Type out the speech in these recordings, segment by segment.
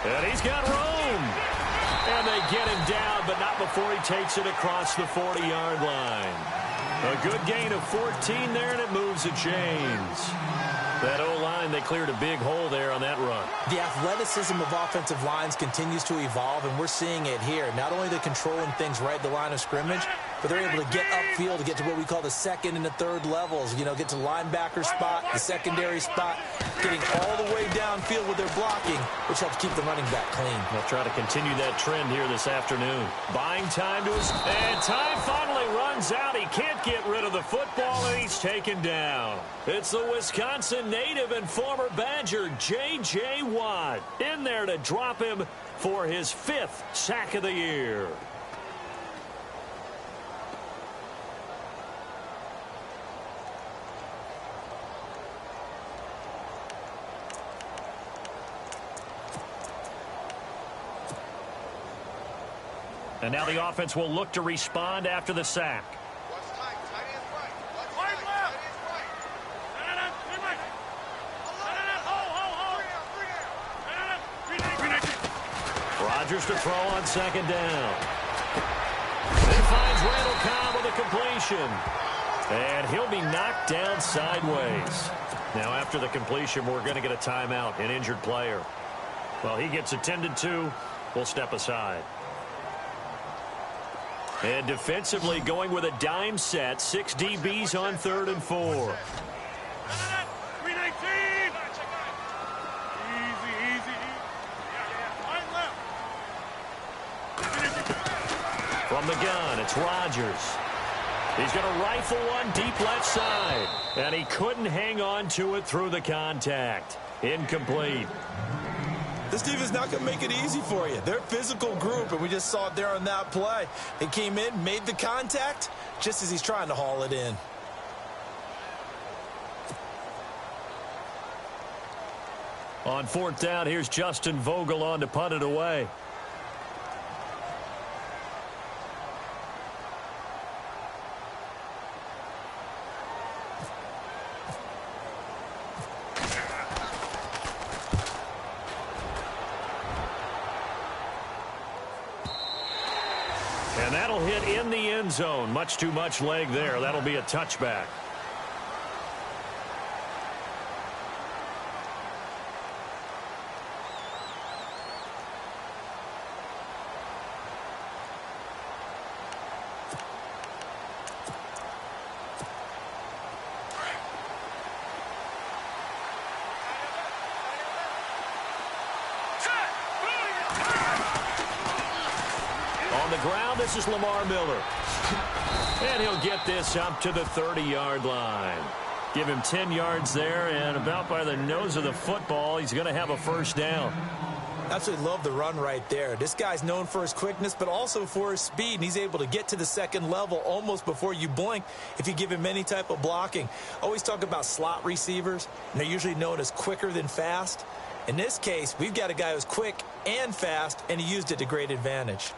And he's got room. And they get him down, but not before he takes it across the 40-yard line. A good gain of 14 there, and it moves the chains. That O-line, they cleared a big hole there on that run. The athleticism of offensive lines continues to evolve, and we're seeing it here. Not only are they controlling things right at the line of scrimmage, but they're able to get upfield to get to what we call the second and the third levels. You know, get to the linebacker spot, the secondary spot, getting all the way downfield with their blocking, which helps keep the running back clean. They'll try to continue that trend here this afternoon. Buying time to his... And time finally runs out. He can't get rid of the football, and he's taken down. It's the Wisconsin native and former Badger, J.J. Watt, in there to drop him for his 5th sack of the year. And now the offense will look to respond after the sack. Rodgers to throw on second down. He finds Randall Cobb with a completion. And he'll be knocked down sideways. Now after the completion, we're going to get a timeout, an injured player. Well, he gets attended to. We'll step aside. And defensively going with a dime set. 6 DBs on 3rd and 4. From the gun, it's Rodgers. He's going to rifle one deep left side. And he couldn't hang on to it through the contact. Incomplete. This defense not going to make it easy for you. They're a physical group, and we just saw it there on that play. They came in, made the contact, just as he's trying to haul it in. On 4th down, here's Justin Vogel on to punt it away. And that'll hit in the end zone. Much too much leg there. That'll be a touchback. This is Lamar Miller. And he'll get this up to the 30-yard line. Give him 10 yards there, and about by the nose of the football, he's going to have a first down. Absolutely love the run right there. This guy's known for his quickness, but also for his speed, and he's able to get to the second level almost before you blink if you give him any type of blocking. Always talk about slot receivers, and they're usually known as quicker than fast. In this case, we've got a guy who's quick and fast, and he used it to great advantage.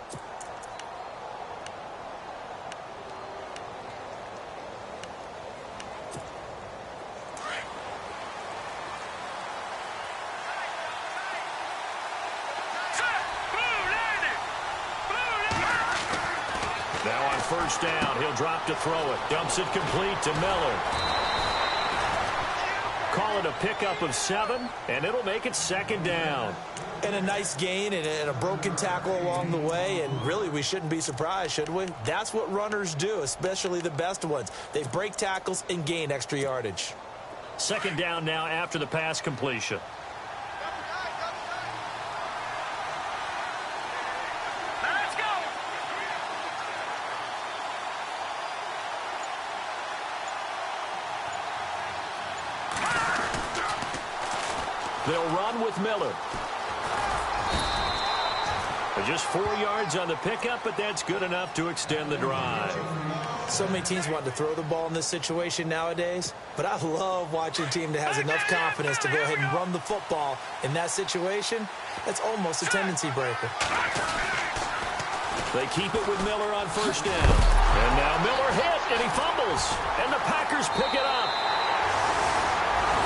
First down, he'll drop to throw it. Dumps it complete to Miller. Call it a pickup of 7, and it'll make it 2nd down. And a nice gain and a broken tackle along the way, and really we shouldn't be surprised, should we? That's what runners do, especially the best ones. They break tackles and gain extra yardage. 2nd down now after the pass completion. They'll run with Miller. Just 4 yards on the pickup, but that's good enough to extend the drive. So many teams want to throw the ball in this situation nowadays, but I love watching a team that has enough confidence to go ahead and run the football in that situation. That's almost a tendency breaker. They keep it with Miller on first down. And now Miller hit, and he fumbles. And the Packers pick it up.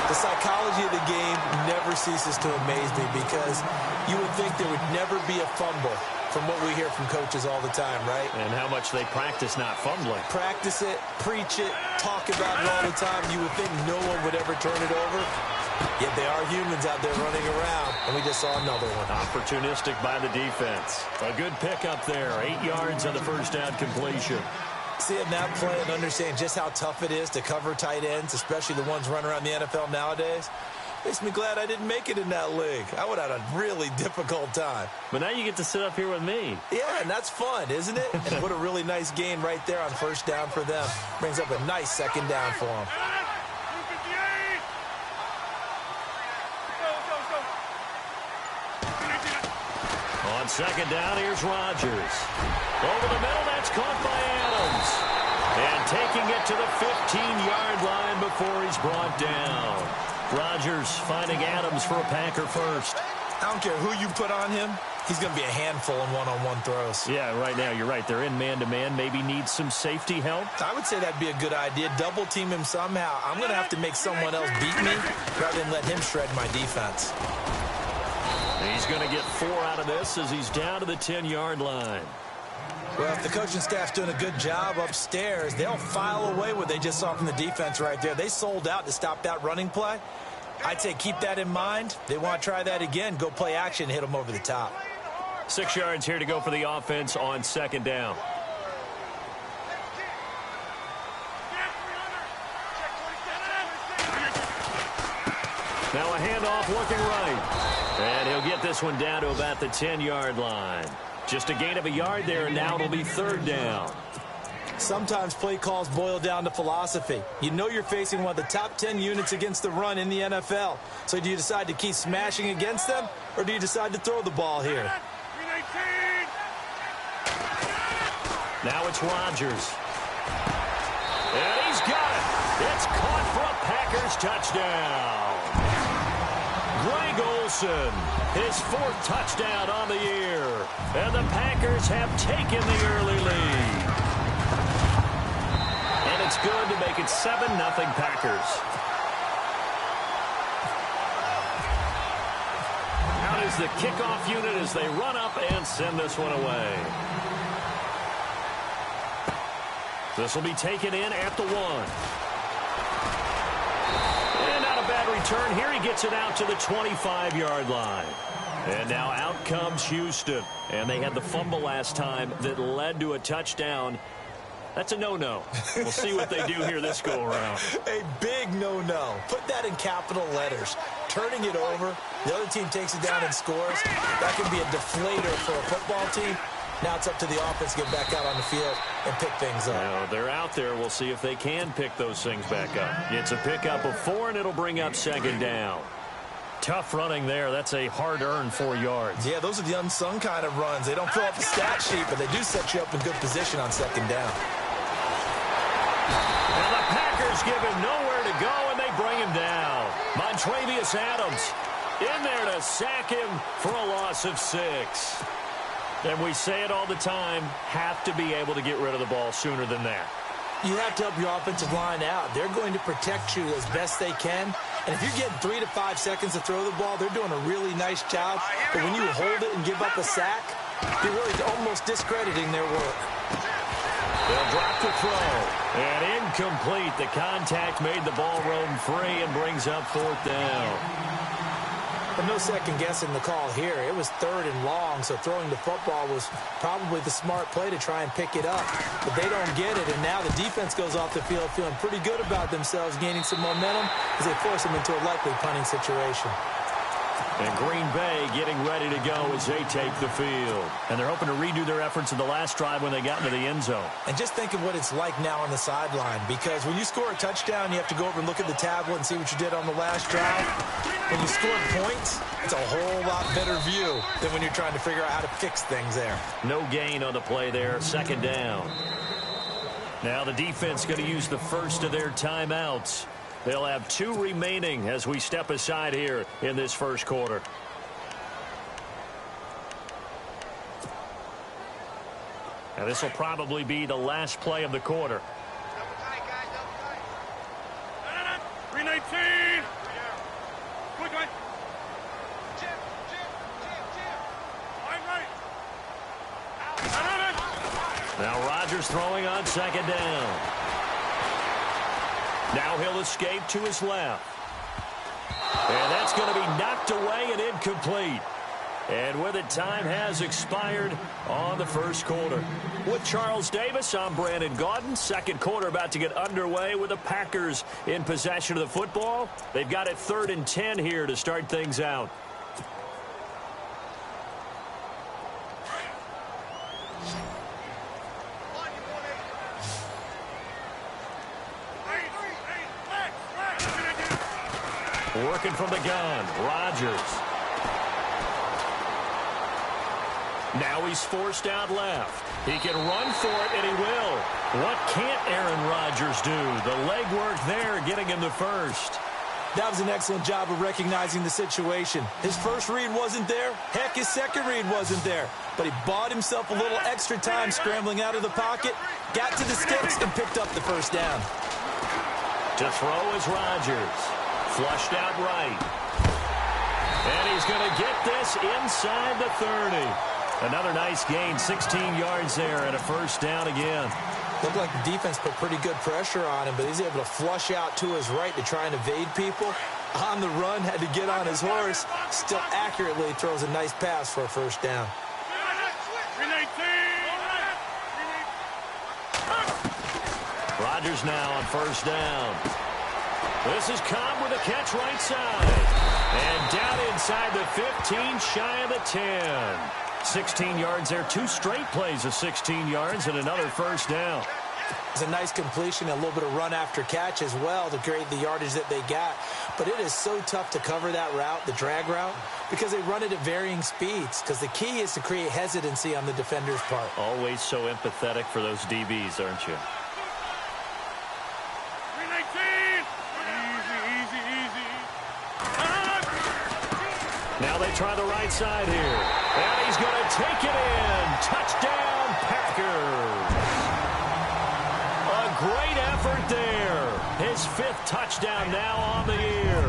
The psychology of the game never ceases to amaze me because you would think there would never be a fumble from what we hear from coaches all the time, right? And how much they practice not fumbling. Practice it, preach it, talk about it all the time. You would think no one would ever turn it over. Yet they are humans out there running around, and we just saw another one. Opportunistic by the defense. A good pickup there. 8 yards on the first down completion. Seeing that play and understand just how tough it is to cover tight ends, especially the ones running around the NFL nowadays, makes me glad I didn't make it in that league. I would have had a really difficult time. But now you get to sit up here with me. Yeah, and that's fun, isn't it? And what a really nice gain right there on first down for them. Brings up a nice second down for them. On second down, here's Rodgers. Over the middle, that's caught by Adams. And taking it to the 15-yard line before he's brought down. Rodgers finding Adams for a Packer first. I don't care who you put on him. He's going to be a handful in one-on-one throws. Yeah, right now, you're right. They're in man-to-man. Maybe needs some safety help. I would say that'd be a good idea. Double team him somehow. I'm going to have to make someone else beat me rather than let him shred my defense. He's going to get 4 out of this as he's down to the 10-yard line. Well, if the coaching staff's doing a good job upstairs, they'll file away what they just saw from the defense right there. They sold out to stop that running play. I'd say keep that in mind. They want to try that again. Go play action, hit them over the top. 6 yards here to go for the offense on second down. Now a handoff looking right. And he'll get this one down to about the 10-yard line. Just a gain of a yard there, and now it'll be third down. Sometimes play calls boil down to philosophy. You know you're facing one of the top 10 units against the run in the NFL. So do you decide to keep smashing against them, or do you decide to throw the ball here? Now it's Rodgers. And he's got it. It's caught for a Packers touchdown. Greg Olsen, his 4th touchdown on the year. And the Packers have taken the early lead. And it's good to make it 7-0 Packers. Out is the kickoff unit as they run up and send this one away. This will be taken in at the 1. Bad return here. He gets it out to the 25-yard line. And now out comes Houston. And they had the fumble last time that led to a touchdown. That's a no-no. We'll see what they do here this go-around. A big no-no. Put that in capital letters. Turning it over, the other team takes it down and scores. That can be a deflator for a football team. Now it's up to the offense to get back out on the field and pick things up. Now, they're out there. We'll see if they can pick those things back up. It's a pickup of 4, and it'll bring up second down. Tough running there. That's a hard-earned 4 yards. Yeah, those are the unsung kind of runs. They don't fill up the stat sheet, but they do set you up in good position on second down. And the Packers give him nowhere to go, and they bring him down. Montrevious Adams in there to sack him for a loss of 6. And we say it all the time, have to be able to get rid of the ball sooner than that. You have to help your offensive line out. They're going to protect you as best they can. And if you're getting 3 to 5 seconds to throw the ball, they're doing a really nice job. But when you hold it and give up a sack, you're really almost discrediting their work. They'll drop the throw. And incomplete. The contact made the ball roam free and brings up 4th down. But no second guessing the call here. It was 3rd and long, so throwing the football was probably the smart play to try and pick it up. But they don't get it, and now the defense goes off the field feeling pretty good about themselves, gaining some momentum as they force them into a likely punting situation. And Green Bay getting ready to go as they take the field. And they're hoping to redo their efforts in the last drive when they got into the end zone. And just think of what it's like now on the sideline, because when you score a touchdown, you have to go over and look at the tablet and see what you did on the last drive. When you score points, it's a whole lot better view than when you're trying to figure out how to fix things there. No gain on the play there, second down. Now the defense going to use the first of their timeouts. They'll have 2 remaining as we step aside here in this first quarter. Now this will probably be the last play of the quarter. 319. Now Rodgers throwing on second down. Now he'll escape to his left. And that's going to be knocked away and incomplete. And with it, time has expired on the first quarter. With Charles Davis, I'm Brandon Gaudin. Second quarter about to get underway with the Packers in possession of the football. They've got it 3rd and 10 here to start things out. Working from the gun, Rodgers. Now he's forced out left. He can run for it, and he will. What can't Aaron Rodgers do? The legwork there getting him the first. That was an excellent job of recognizing the situation. His first read wasn't there. Heck, his second read wasn't there. But he bought himself a little extra time scrambling out of the pocket, got to the sticks, and picked up the first down. To throw is Rodgers. Flushed out right. And he's going to get this inside the 30. Another nice gain, 16 yards there, and a first down again. Looked like the defense put pretty good pressure on him, but he's able to flush out to his right to try and evade people. On the run, had to get on his horse. Still accurately throws a nice pass for a first down. Rodgers now on first down. This is Cobb with a catch right side. And down inside the 15, shy of the 10. 16 yards there. 2 straight plays of 16 yards and another first down. It's a nice completion, a little bit of run after catch as well to create the yardage that they got. But it is so tough to cover that route, the drag route, because they run it at varying speeds. Because the key is to create hesitancy on the defender's part. Always so empathetic for those DBs, aren't you? Now they try the right side here. And he's going to take it in. Touchdown, Packers. A great effort there. His 5th touchdown now on the year.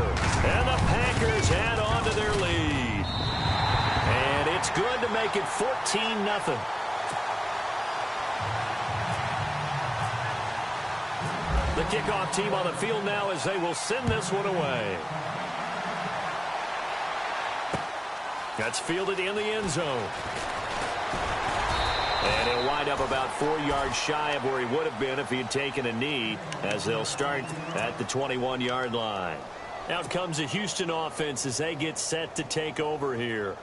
And the Packers add on to their lead. And it's good to make it 14-0. The kickoff team on the field now as they will send this one away. That's fielded in the end zone. And he'll wind up about 4 yards shy of where he would have been if he had taken a knee, as they'll start at the 21-yard line. Out comes the Houston offense as they get set to take over here.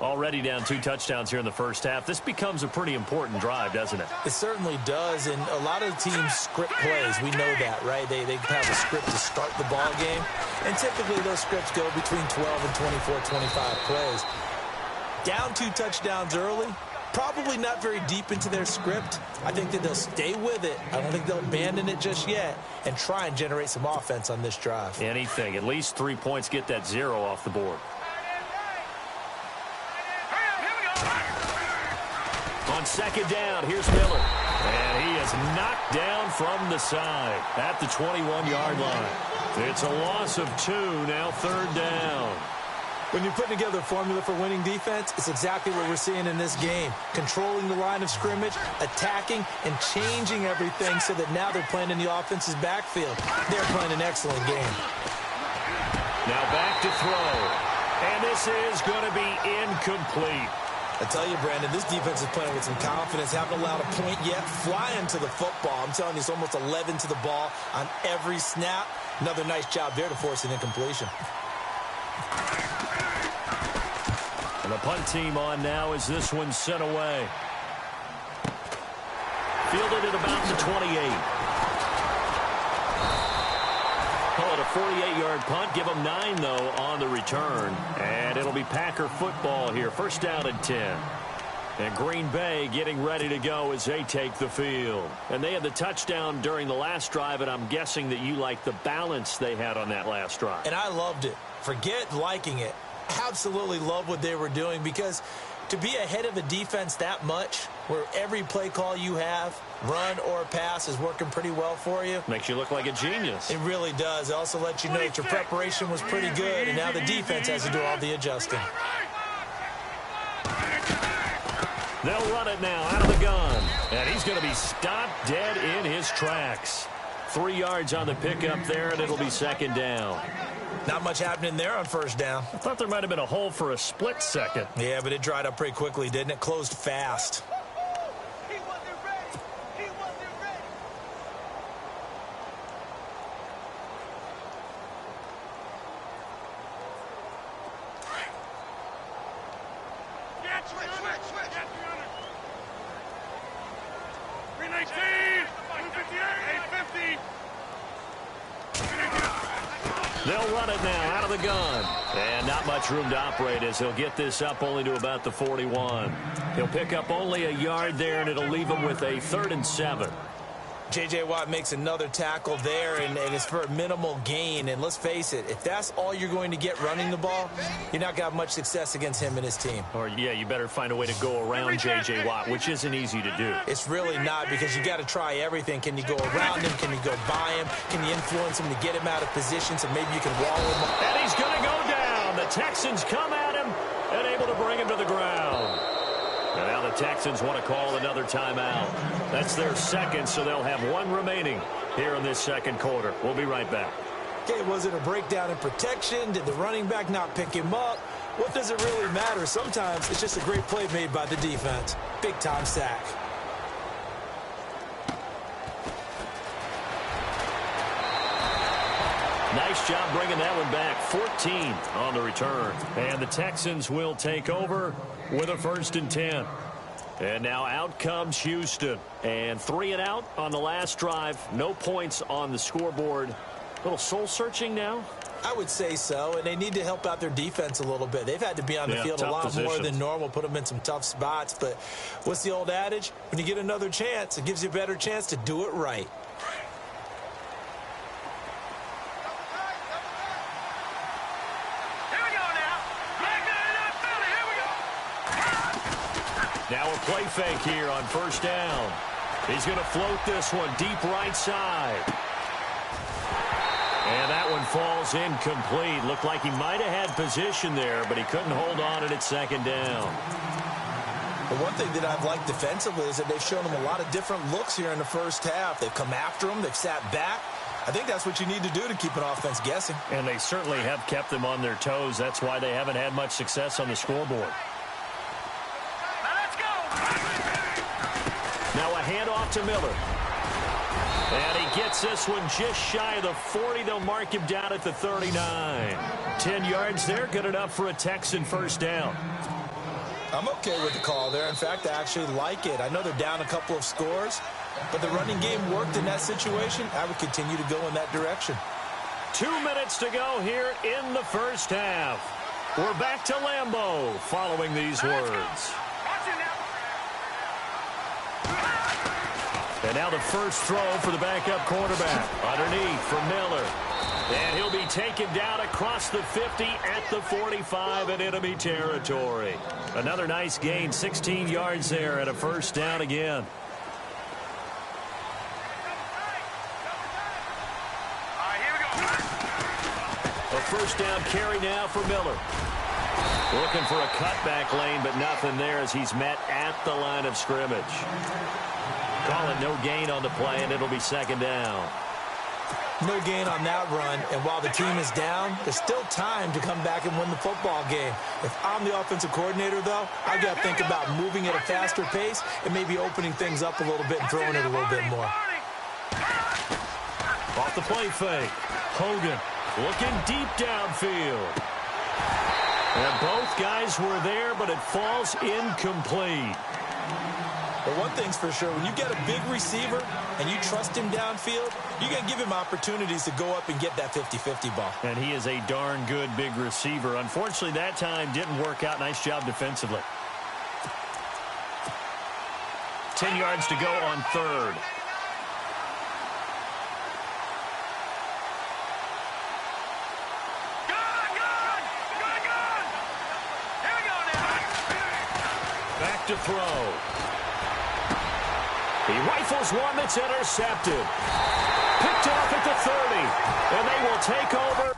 Already down 2 touchdowns here in the first half. This becomes a pretty important drive, doesn't it? It certainly does, and a lot of teams script plays. We know that, right? They have a script to start the ball game, and typically those scripts go between 12 and 24, 25 plays. Down 2 touchdowns early, probably not very deep into their script. I think that they'll stay with it. I don't think they'll abandon it just yet and try and generate some offense on this drive. Anything. At least 3 points, get that 0 off the board. On second down, here's Miller. And he is knocked down from the side at the 21-yard line. It's a loss of 2, now 3rd down. When you're putting together a formula for winning defense, it's exactly what we're seeing in this game. Controlling the line of scrimmage, attacking, and changing everything so that now they're playing in the offense's backfield. They're playing an excellent game. Now back to throw. And this is going to be incomplete. I tell you, Brandon, this defense is playing with some confidence. Haven't allowed a point yet. Flying to the football. I'm telling you, it's almost 11 to the ball on every snap. Another nice job there to force an incompletion. And the punt team on now as this one's sent away. Fielded at about the 28. Call it a 48-yard punt. Give them 9, though, on the return. And it'll be Packer football here. First down and 10. And Green Bay getting ready to go as they take the field. And they had the touchdown during the last drive, and I'm guessing that you like the balance they had on that last drive. And I loved it. Forget liking it. Absolutely love what they were doing, because to be ahead of a defense that much, where every play call you have, run or pass, is working pretty well for you. Makes you look like a genius. It really does. It also lets you know that your preparation was pretty good, and now the defense has to do all the adjusting. They'll run it now out of the gun. And he's going to be stopped dead in his tracks. 3 yards on the pickup there, and it'll be second down. Not much happening there on first down. I thought there might have been a hole for a split second. Yeah, but it dried up pretty quickly, didn't it? Closed fast. They'll run it now out of the gun. And not much room to operate as he'll get this up only to about the 41. He'll pick up only a yard there, and it'll leave him with a 3rd and 7. J.J. Watt makes another tackle there, and it's for a minimal gain. And let's face it, if that's all you're going to get running the ball, you're not going to have much success against him and his team. Or, yeah, you better find a way to go around J.J. Watt, which isn't easy to do. It's really not, because you got to try everything. Can you go around him? Can you go by him? Can you influence him to get him out of position so maybe you can wall him up? And he's going to go down. The Texans come at him and able to bring him to the ground. And now the Texans want to call another timeout. That's their second, so they'll have 1 remaining here in this second quarter. We'll be right back. Okay, was it a breakdown in protection? Did the running back not pick him up? What does it really matter? Sometimes it's just a great play made by the defense. Big-time sack. Nice job bringing that one back. 14 on the return. And the Texans will take over with a 1st and 10. And now out comes Houston. And 3 and out on the last drive. No points on the scoreboard. A little soul-searching now. I would say so, and they need to help out their defense a little bit. They've had to be on the field a lot more than normal, put them in some tough spots. But what's the old adage? When you get another chance, it gives you a better chance to do it right. Now a play fake here on 1st down. He's going to float this one deep right side. And that one falls incomplete. Looked like he might have had position there, but he couldn't hold on, and it's 2nd down. But one thing that I've liked defensively is that they've shown him a lot of different looks here in the first half. They've come after him. They've sat back. I think that's what you need to do to keep an offense guessing. And they certainly have kept them on their toes. That's why they haven't had much success on the scoreboard. Now a handoff to Miller. And he gets this one just shy of the 40. They'll mark him down at the 39. 10 yards there, good enough for a Texan 1st down. I'm okay with the call there. In fact, I actually like it. I know they're down a couple of scores, but the running game worked in that situation. I would continue to go in that direction. 2 minutes to go here in the first half. We're back to Lambeau following these words. And now the first throw for the backup quarterback. Underneath for Miller. And he'll be taken down across the 50 at the 45 in enemy territory. Another nice gain, 16 yards there and a 1st down again. A 1st down carry now for Miller. Looking for a cutback lane, but nothing there as he's met at the line of scrimmage. Call it no gain on the play, and it'll be 2nd down. No gain on that run, and while the team is down, there's still time to come back and win the football game. If I'm the offensive coordinator, though, I've got to think about moving at a faster pace and maybe opening things up a little bit and throwing it a little bit more. Off the play fake. Hogan looking deep downfield. And both guys were there, but it falls incomplete. But one thing's for sure, when you get a big receiver and you trust him downfield, you got to give him opportunities to go up and get that 50-50 ball. And he is a darn good big receiver. Unfortunately, that time didn't work out. Nice job defensively. 10 yards to go on 3rd. Back to throw. He rifles one that's intercepted. Picked off at the 30. And they will take over.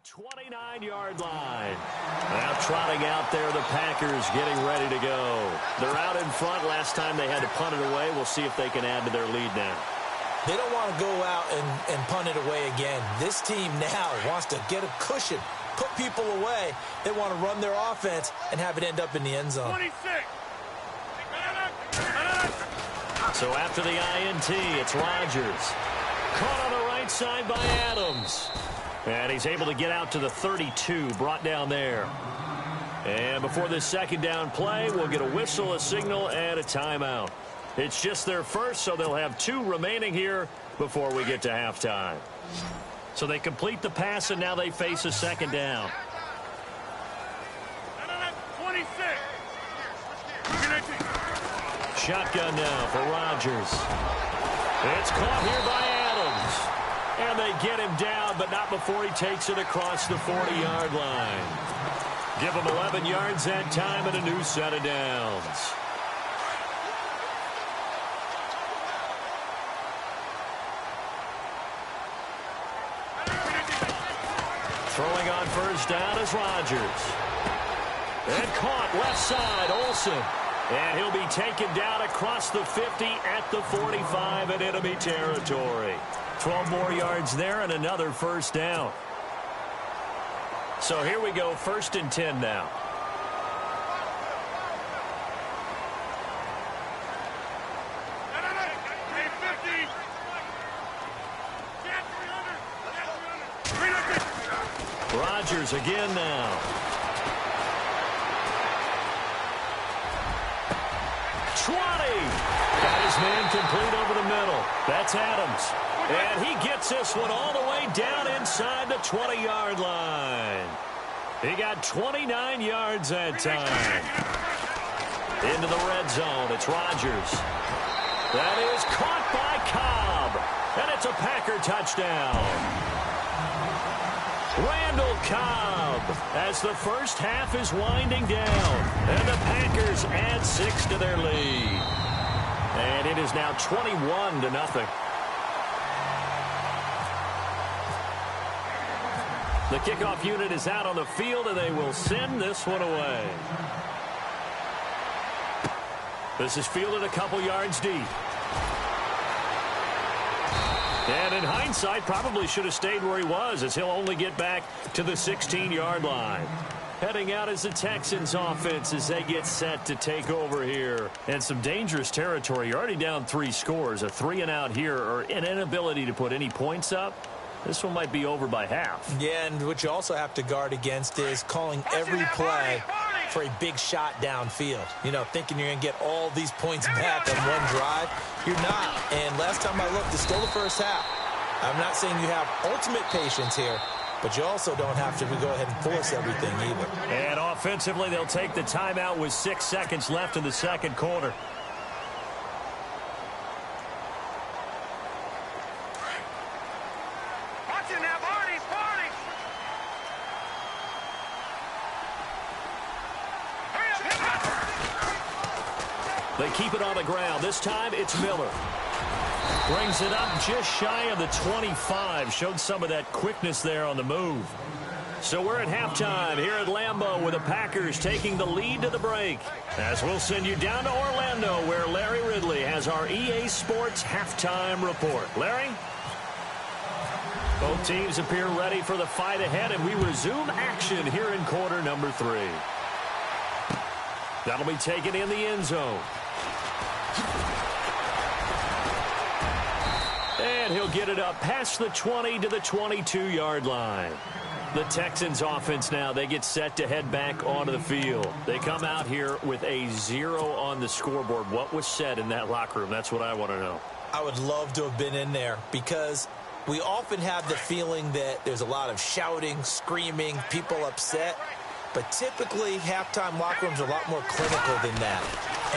29-yard line. Now trotting out there, the Packers getting ready to go. They're out in front. Last time they had to punt it away. We'll see if they can add to their lead now. They don't want to go out and punt it away again. This team now wants to get a cushion, put people away. They want to run their offense and have it end up in the end zone. 26. So after the INT, it's Rodgers. Caught on the right side by Adams. And he's able to get out to the 32, brought down there. And before this second down play, we'll get a whistle, a signal, and a timeout. It's just their first, so they'll have 2 remaining here before we get to halftime. So they complete the pass, and now they face a second down. 26. Shotgun now for Rodgers. It's caught here by Adams. And they get him down, but not before he takes it across the 40-yard line. Give him 11 yards that time and a new set of downs. Throwing on first down is Rodgers. And caught left side, Olsen. And he'll be taken down across the 50 at the 45 in enemy territory. 12 more yards there and another first down. So here we go, 1st and 10 now. Rodgers again now. Got his man complete over the middle. That's Adams. And he gets this one all the way down inside the 20-yard line. He got 29 yards that time. Into the red zone. It's Rodgers. That is caught by Cobb. And it's a Packer touchdown. Randall Cobb as the first half is winding down. And the Packers add 6 to their lead. And it is now 21-0. The kickoff unit is out on the field, and they will send this one away. This is fielded a couple yards deep. And in hindsight, probably should have stayed where he was, as he'll only get back to the 16-yard line. Heading out is the Texans offense as they get set to take over here. And some dangerous territory. You're already down 3 scores. A 3-and-out here, or an inability to put any points up. This one might be over by half. Yeah, and what you also have to guard against is calling every play for a big shot downfield. You know, thinking you're going to get all these points back on one drive. You're not. And last time I looked, it's still the first half. I'm not saying you have ultimate patience here, but you also don't have to go ahead and force everything either. And offensively, they'll take the timeout with 6 seconds left in the second quarter. Watch it now, Barney, Barney. They keep it on the ground. This time, it's Miller. Brings it up just shy of the 25. Showed some of that quickness there on the move. So we're at halftime here at Lambeau with the Packers taking the lead to the break. As we'll send you down to Orlando where Larry Ridley has our EA Sports halftime report. Larry? Both teams appear ready for the fight ahead, and we resume action here in quarter number 3. That'll be taken in the end zone. And he'll get it up past the 20 to the 22-yard line. The Texans offense now, they get set to head back onto the field. They come out here with a 0 on the scoreboard. What was said in that locker room? That's what I want to know. I would love to have been in there because we often have the feeling that there's a lot of shouting, screaming, people upset. But typically, halftime locker rooms are a lot more clinical than that.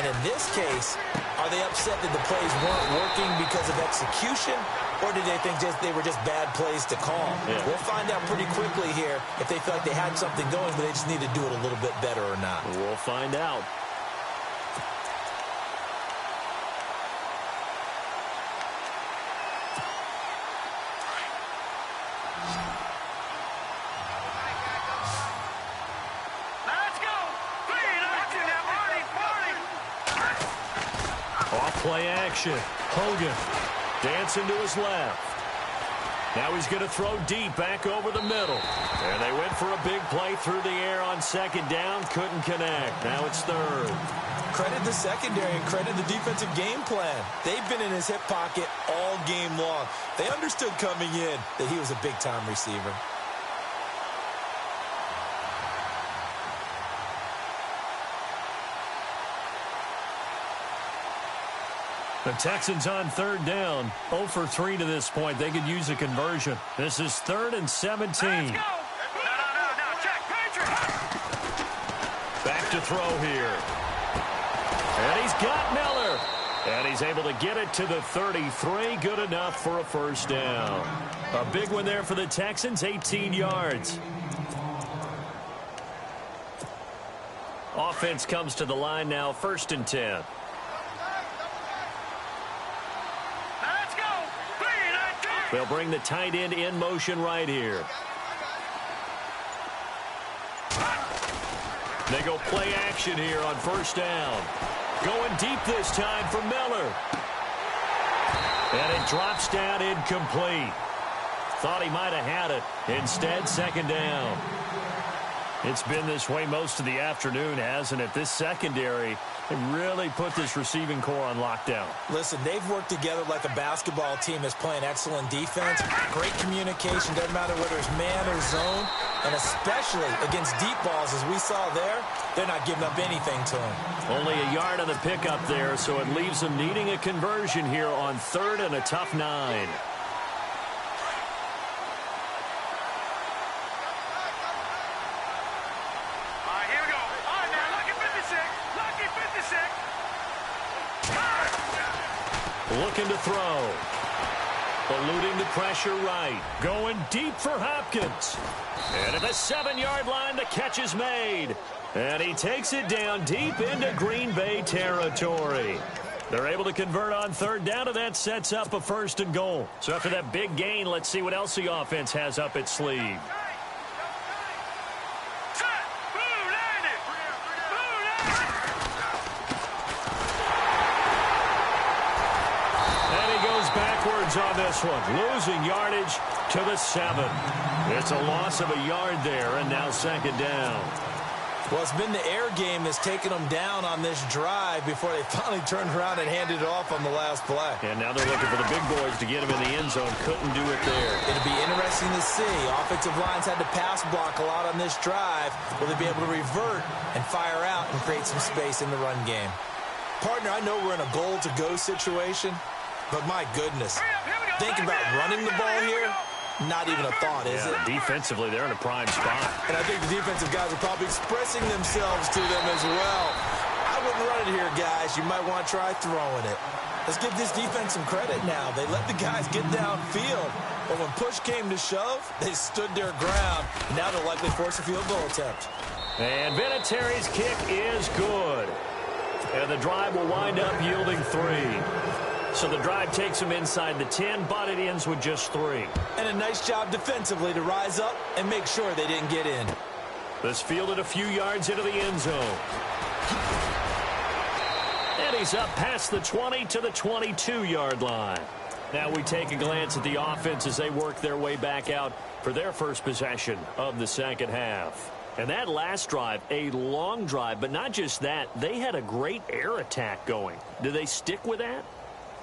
And in this case, are they upset that the plays weren't working because of execution? Or did they think they were just bad plays to call? Yeah. We'll find out pretty quickly here if they felt like they had something going, but they just need to do it a little bit better or not. We'll find out. play action. Hogan dancing to his left. Now he's going to throw deep back over the middle. And they went for a big play through the air on second down. Couldn't connect. Now it's third. Credit the secondary and credit the defensive game plan. They've been in his hip pocket all game long. They understood coming in that he was a big-time receiver. The Texans on third down. 0 for 3 to this point. They could use a conversion. This is 3rd and 17. Let's go. No, check. Patriot. Back to throw here. And he's got Miller. And he's able to get it to the 33. Good enough for a first down. A big one there for the Texans, 18 yards. Offense comes to the line now, 1st and 10. They'll bring the tight end in motion right here. They go play action here on 1st down. Going deep this time for Miller. And it drops down incomplete. Thought he might have had it. Instead, 2nd down. It's been this way most of the afternoon, hasn't it? This secondary, they really put this receiving core on lockdown. Listen, they've worked together like a basketball team that's playing excellent defense. Great communication, doesn't matter whether it's man or zone. And especially against deep balls, as we saw there, they're not giving up anything to them. Only a yard on the pickup there, so it leaves them needing a conversion here on 3rd and a tough 9. Looking to throw. Eluding the pressure right. Going deep for Hopkins. And at the 7-yard line, the catch is made. And he takes it down deep into Green Bay territory. They're able to convert on 3rd down, and that sets up a 1st and goal. So after that big gain, let's see what else the offense has up its sleeve. On this one, losing yardage to the 7. It's a loss of a yard there, and now 2nd down. Well, it's been the air game that's taken them down on this drive before they finally turned around and handed it off on the last play. And now they're looking for the big boys to get him in the end zone. Couldn't do it there. It'll be interesting to see. Offensive lines had to pass block a lot on this drive. Will they be able to revert and fire out and create some space in the run game? Partner, I know we're in a goal-to-go situation, but my goodness, think about running the ball here. Not even a thought, is it? Defensively, they're in a prime spot. And I think the defensive guys are probably expressing themselves to them as well. I wouldn't run it here, guys. You might want to try throwing it. Let's give this defense some credit now. They let the guys get downfield. But when push came to shove, they stood their ground. Now they'll likely force a field goal attempt. And Vinatieri's kick is good. And the drive will wind up yielding 3. So the drive takes them inside the 10, but it ends with just 3. And a nice job defensively to rise up and make sure they didn't get in. This fielded a few yards into the end zone. And he's up past the 20 to the 22-yard line. Now we take a glance at the offense as they work their way back out for their first possession of the 2nd half. And that last drive, a long drive, but not just that. They had a great air attack going. Do they stick with that?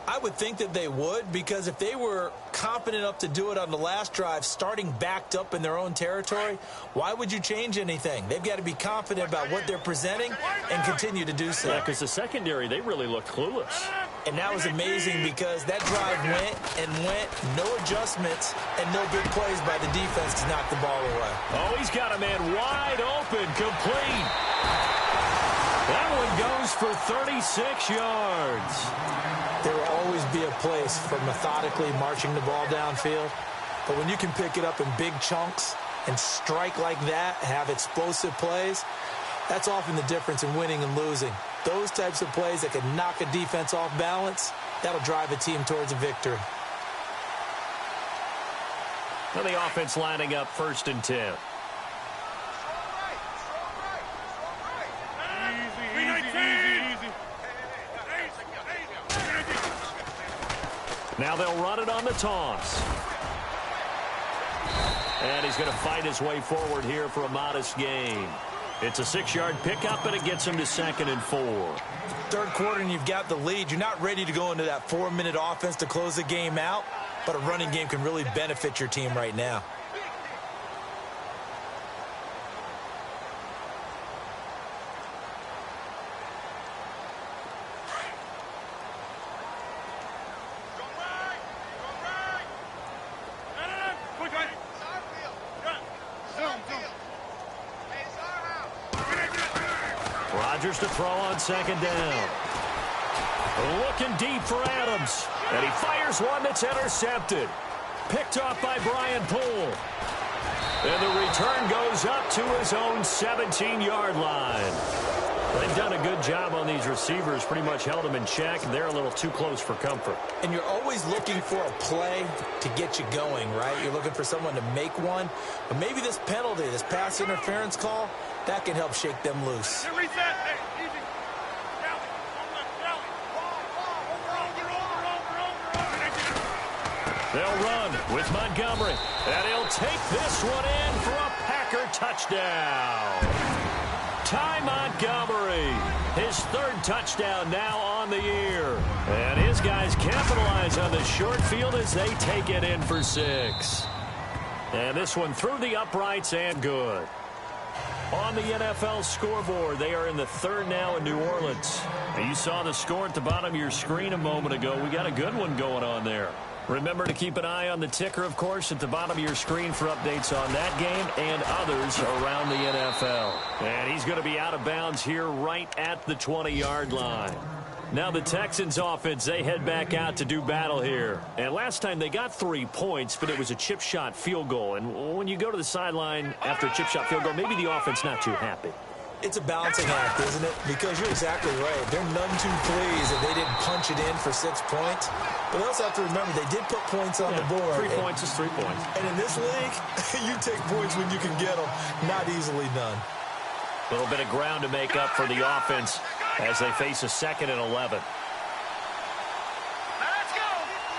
I would think that they would, because if they were confident enough to do it on the last drive, starting backed up in their own territory, why would you change anything? They've got to be confident about what they're presenting and continue to do so. Yeah, because the secondary, they really looked clueless. And that was amazing because that drive went and went, no adjustments, and no big plays by the defense to knock the ball away. Oh, he's got a man wide open, complete. That one goes for 36 yards. There will always be a place for methodically marching the ball downfield. But when you can pick it up in big chunks and strike like that, have explosive plays, that's often the difference in winning and losing. Those types of plays that can knock a defense off balance, that'll drive a team towards a victory. Well, the offense lining up 1st and 10. Now they'll run it on the toss. And he's going to fight his way forward here for a modest gain. It's a 6-yard pickup, and it gets him to 2nd and 4. Third quarter, and you've got the lead. You're not ready to go into that 4-minute offense to close the game out, but a running game can really benefit your team right now. Rodgers to throw on 2nd down. Looking deep for Adams. And he fires one that's intercepted. Picked off by Brian Poole. And the return goes up to his own 17-yard line. They've done a good job on these receivers, pretty much held them in check. They're a little too close for comfort. And you're always looking for a play to get you going, right? You're looking for someone to make one. But maybe this penalty, this pass interference call, that can help shake them loose. They'll run with Montgomery. And he'll take this one in for a Packer touchdown. Ty Montgomery, his 3rd touchdown now on the year. And his guys capitalize on the short field as they take it in for 6. And this one through the uprights and good. On the NFL scoreboard, they are in the 3rd now in New Orleans. And you saw the score at the bottom of your screen a moment ago. We got a good one going on there. Remember to keep an eye on the ticker, of course, at the bottom of your screen for updates on that game and others around the NFL. And he's going to be out of bounds here right at the 20-yard line. Now the Texans offense, they head back out to do battle here. And last time they got 3 points, but it was a chip shot field goal. And when you go to the sideline after a chip shot field goal, maybe the offense not too happy. It's a balancing act, isn't it? Because you're exactly right. They're none too pleased that they didn't punch it in for 6 points. But they also have to remember they did put points on the board. 3 points is 3 points. And in this league, you take points when you can get them. Not easily done. A little bit of ground to make up for the offense as they face a 2nd and 11. Let's go.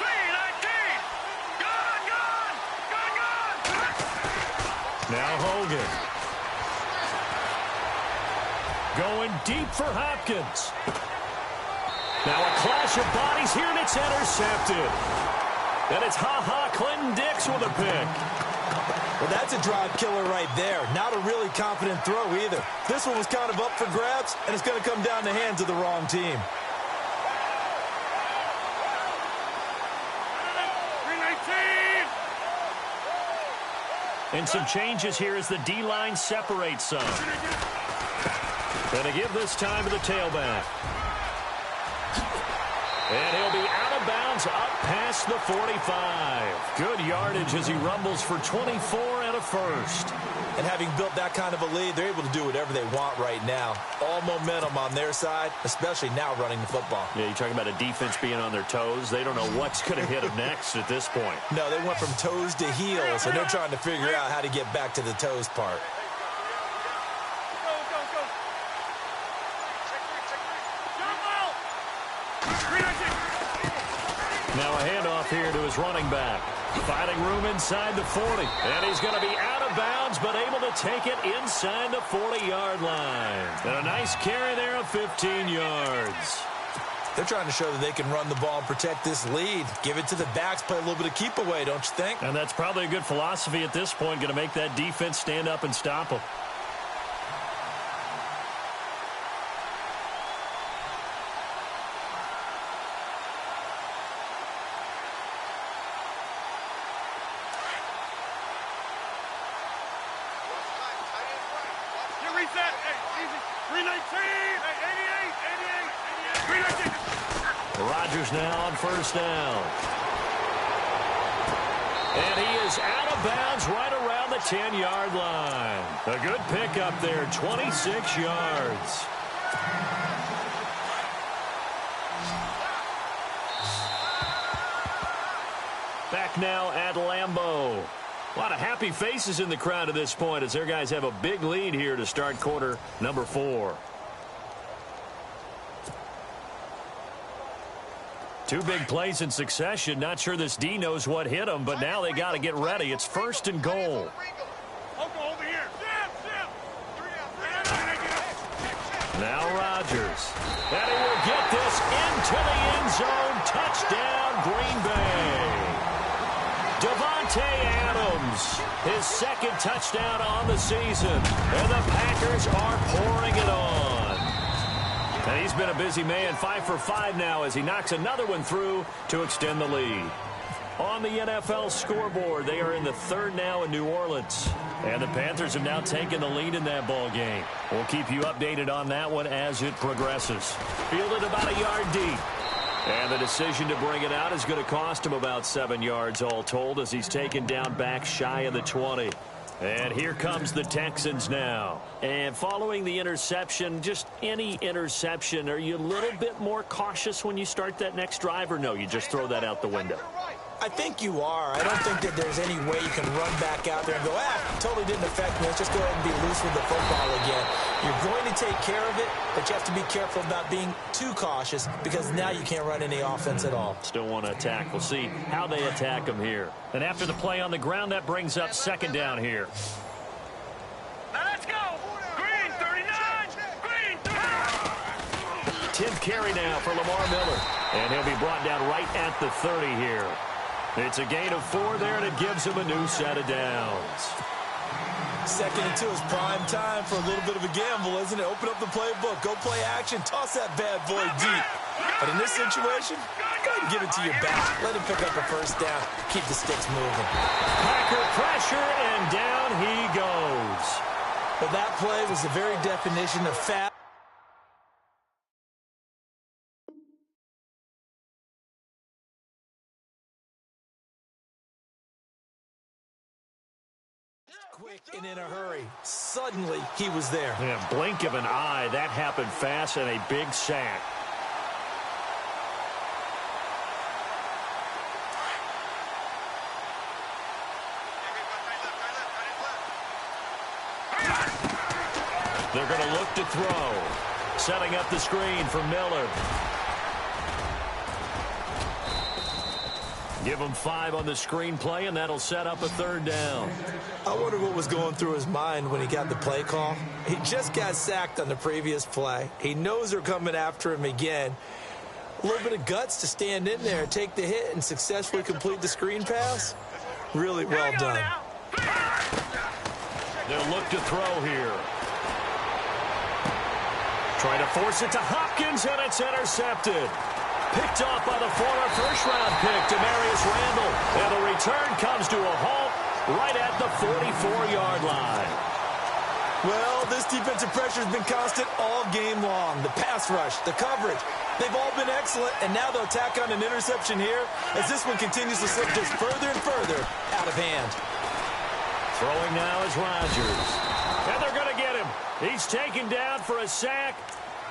3-19. Gone. Now Hogan. Going deep for Hopkins. Now a clash of bodies here, and it's intercepted. And it's Clinton Dix with a pick. Well, that's a drive killer right there. Not a really confident throw either. This one was kind of up for grabs, and it's going to come down the hands of the wrong team. 3-19. And some changes here as the D-line separates some. Going to give this time to the tailback. And he'll be out of bounds up past the 45. Good yardage as he rumbles for 24 and a first. And having built that kind of a lead, they're able to do whatever they want right now. All momentum on their side, especially now running the football. Yeah, you're talking about a defense being on their toes. They don't know what's going to hit them next at this point. No, they went from toes to heels, and they're trying to figure out how to get back to the toes part. Now a handoff here to his running back. Finding room inside the 40. And he's going to be out of bounds, but able to take it inside the 40-yard line. And a nice carry there of 15 yards. They're trying to show that they can run the ball and protect this lead. Give it to the backs, play a little bit of keep away, don't you think? And that's probably a good philosophy at this point, going to make that defense stand up and stop them. Rodgers now on first down. And he is out of bounds right around the 10-yard line. A good pickup there, 26 yards. Back now at Lambeau. A lot of happy faces in the crowd at this point as their guys have a big lead here to start quarter number 4. Two big plays in succession. Not sure this D knows what hit him, but now they got to get ready. It's 1st and goal. Now Rodgers. And he will get this into the end zone. Touchdown, Green Bay. Devontae Adams, his 2nd touchdown on the season. And the Packers are pouring it on. And he's been a busy man, 5 for 5 now as he knocks another one through to extend the lead. On the NFL scoreboard, they are in the 3rd now in New Orleans. And the Panthers have now taken the lead in that ball game. We'll keep you updated on that one as it progresses. Fielded about a yard deep. And the decision to bring it out is going to cost him about 7 yards all told as he's taken down back shy of the 20. And here comes the Texans now. And following the interception, just any interception, are you a little bit more cautious when you start that next drive, or no, you just throw that out the window? I think you are. I don't think that there's any way you can run back out there and go, totally didn't affect me. Let's just go ahead and be loose with the football again. You're going to take care of it, but you have to be careful about being too cautious because now you can't run any offense at all. Still want to attack. We'll see how they attack him here. And after the play on the ground, that brings up 2nd down here. Now let's go. Green 39. Green 39. 10th carry now for Lamar Miller. And he'll be brought down right at the 30 here. It's a gain of 4 there, and it gives him a new set of downs. 2nd and 2 is prime time for a little bit of a gamble, isn't it? Open up the playbook, go play action, toss that bad boy deep. But in this situation, go ahead and give it to your back. Let him pick up a 1st down. Keep the sticks moving. Packer pressure, and down he goes. Well, that play was the very definition of fast. Quick and in a hurry. Suddenly, he was there. Yeah, blink of an eye. That happened fast and a big sack. They're going to look to throw. Setting up the screen for Miller. Give him 5 on the screenplay, and that'll set up a 3rd down. I wonder what was going through his mind when he got the play call. He just got sacked on the previous play. He knows they're coming after him again. A little bit of guts to stand in there, take the hit, and successfully complete the screen pass. Really well done. They'll look to throw here. Trying to force it to Hopkins, and it's intercepted. Picked off by the former 1st-round pick, Demarius Randall. And the return comes to a halt right at the 44-yard line. Well, this defensive pressure has been constant all game long. The pass rush, the coverage, they've all been excellent, and now they'll tack on an interception here as this one continues to slip just further and further out of hand. Throwing now is Rodgers. And they're going to get him. He's taken down for a sack.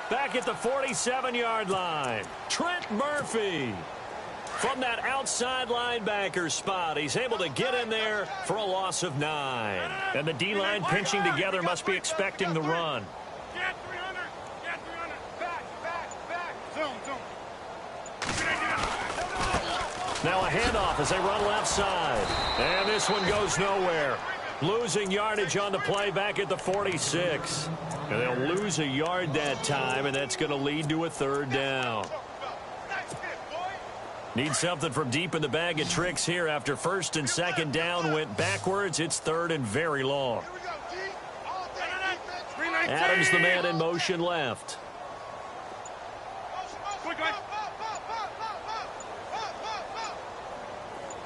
Back at the 47-yard line, Trent Murphy. From that outside linebacker spot, he's able to get in there for a loss of 9. And the D-line pinching together must be expecting the run. Get 300. Get 300. Back. Zoom. Now a handoff as they run left side. And this one goes nowhere. Losing yardage on the play back at the 46. And they'll lose a yard that time, and that's going to lead to a 3rd down. Need something from deep in the bag of tricks here after 1st and 2nd down went backwards. It's 3rd and very long. Adams, the man in motion left.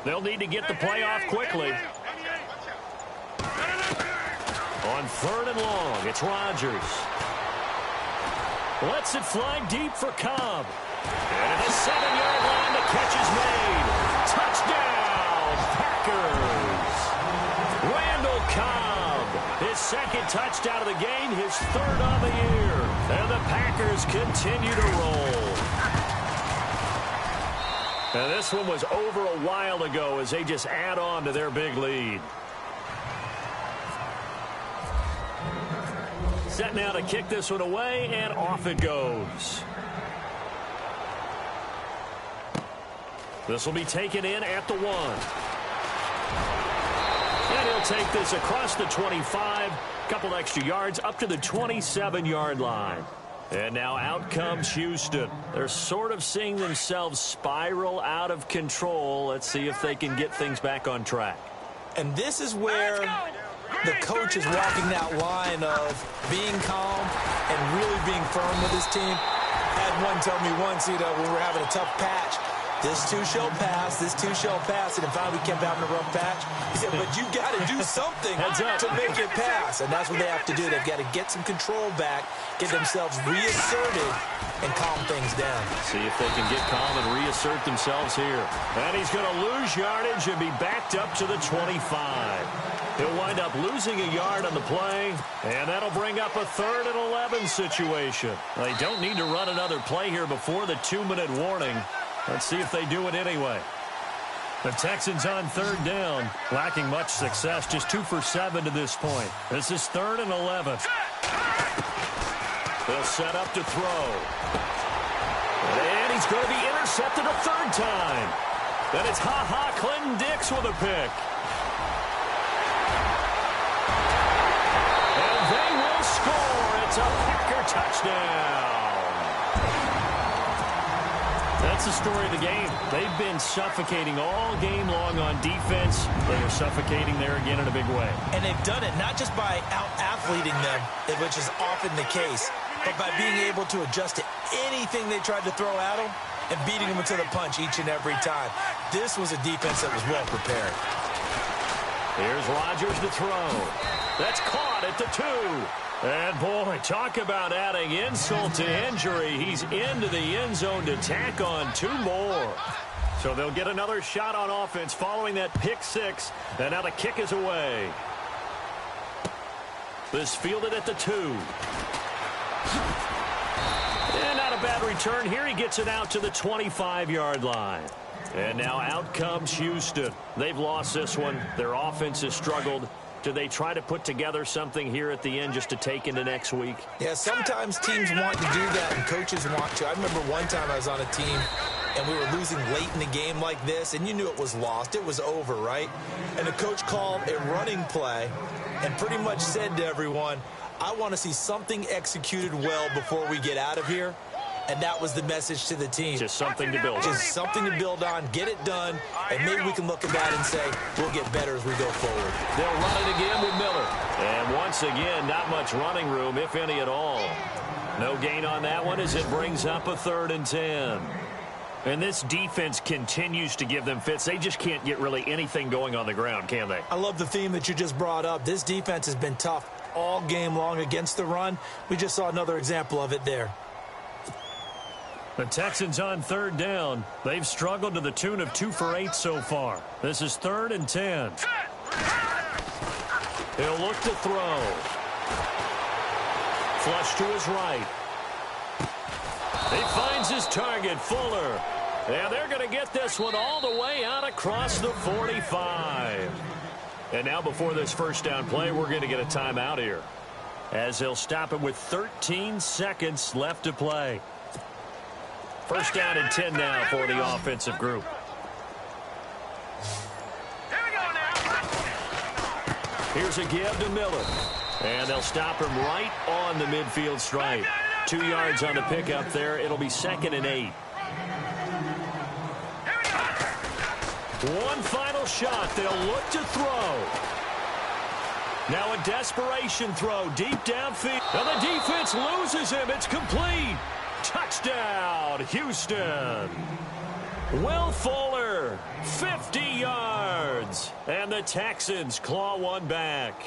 They'll need to get the play off quickly. On 3rd and long, it's Rodgers. Lets it fly deep for Cobb. And at the 7-yard line, the catch is made. Touchdown, Packers. Randall Cobb, his 2nd touchdown of the game, his 3rd on the year. And the Packers continue to roll. And this one was over a while ago as they just add on to their big lead. Set now to kick this one away, and off it goes. This will be taken in at the 1. And he'll take this across the 25. Couple extra yards up to the 27-yard line. And now out comes Houston. They're sort of seeing themselves spiral out of control. Let's see if they can get things back on track. And this is where the coach is walking that line of being calm and really being firm with his team. Had one tell me once, when we were having a tough patch, this too shall pass, this too shall pass. And finally we kept having a rough patch. He said, but you got to do something to make it pass. And that's what they have to do. They've got to get some control back, get themselves reasserted, and calm things down. See if they can get calm and reassert themselves here. And he's going to lose yardage and be backed up to the 25. He'll wind up losing a yard on the play, and that'll bring up a 3rd and 11 situation. They don't need to run another play here before the 2-minute warning. Let's see if they do it anyway. The Texans on 3rd down, lacking much success, just 2 for 7 to this point. This is 3rd and 11. They'll set up to throw. And he's going to be intercepted a 3rd time. Then it's Clinton Dix with a pick. And they will score. It's a Packer touchdown. That's the story of the game. They've been suffocating all game long on defense. They are suffocating there again in a big way. And they've done it not just by out-athleting them, which is often the case, but by being able to adjust to anything they tried to throw at them and beating them into the punch each and every time. This was a defense that was well prepared. Here's Rodgers to throw. That's caught at the 2. And, boy, talk about adding insult to injury. He's into the end zone to tack on 2 more. So they'll get another shot on offense following that pick 6. And now the kick is away. This fielded at the 2. And not a bad return here. He gets it out to the 25-yard line. And now out comes Houston. They've lost this one. Their offense has struggled. Do they try to put together something here at the end just to take into next week? Yeah, sometimes teams want to do that and coaches want to. I remember one time I was on a team and we were losing late in the game like this, and you knew it was lost. It was over, right? And the coach called a running play and pretty much said to everyone, I want to see something executed well before we get out of here. And that was the message to the team. Just something to build on. Just something to build on, get it done, and maybe we can look at that and say, we'll get better as we go forward. They'll run it again with Miller. And once again, not much running room, if any at all. No gain on that one as it brings up a 3rd and 10. And this defense continues to give them fits. They just can't get really anything going on the ground, can they? I love the theme that you just brought up. This defense has been tough all game long against the run. We just saw another example of it there. The Texans on 3rd down. They've struggled to the tune of 2 for 8 so far. This is 3rd and 10. He'll look to throw. Flush to his right. He finds his target, Fuller. And they're going to get this one all the way out across the 45. And now before this first down play, we're going to get a timeout here, as they'll stop it with 13 seconds left to play. First down and 10 now for the offensive group. Here we go now. Here's a give to Miller. And they'll stop him right on the midfield stripe. 2 yards on the pickup there. It'll be 2nd and 8. One final shot. They'll look to throw. Now a desperation throw deep downfield. Now the defense loses him. It's complete. Touchdown, Houston. Will Fuller, 50 yards. And the Texans claw one back.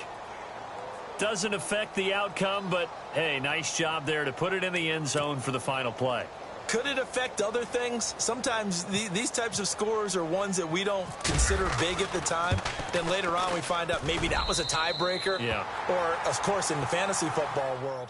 Doesn't affect the outcome, but, hey, nice job there to put it in the end zone for the final play. Could it affect other things? Sometimes these types of scores are ones that we don't consider big at the time. Then later on we find out maybe that was a tiebreaker. Yeah. Or, of course, in the fantasy football world,